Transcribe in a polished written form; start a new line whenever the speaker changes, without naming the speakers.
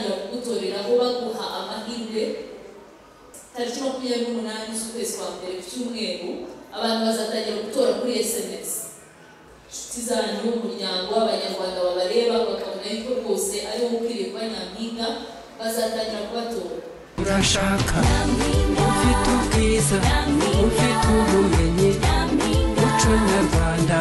bazatangira kugutoreraho baguha amahirwe tariki 28 z'ukwezi kwa mbere ku cyumweru abantu bazatangira gutora kuri SMS inshuti zanyu umuryango w'abanyarwanda babareba bakabona yuko rwose ari wo ukwiriye kuba nyampinga bazatangira kubatora
urashaka ufite ubwiza ufite ubumenyi umuco nyarwanda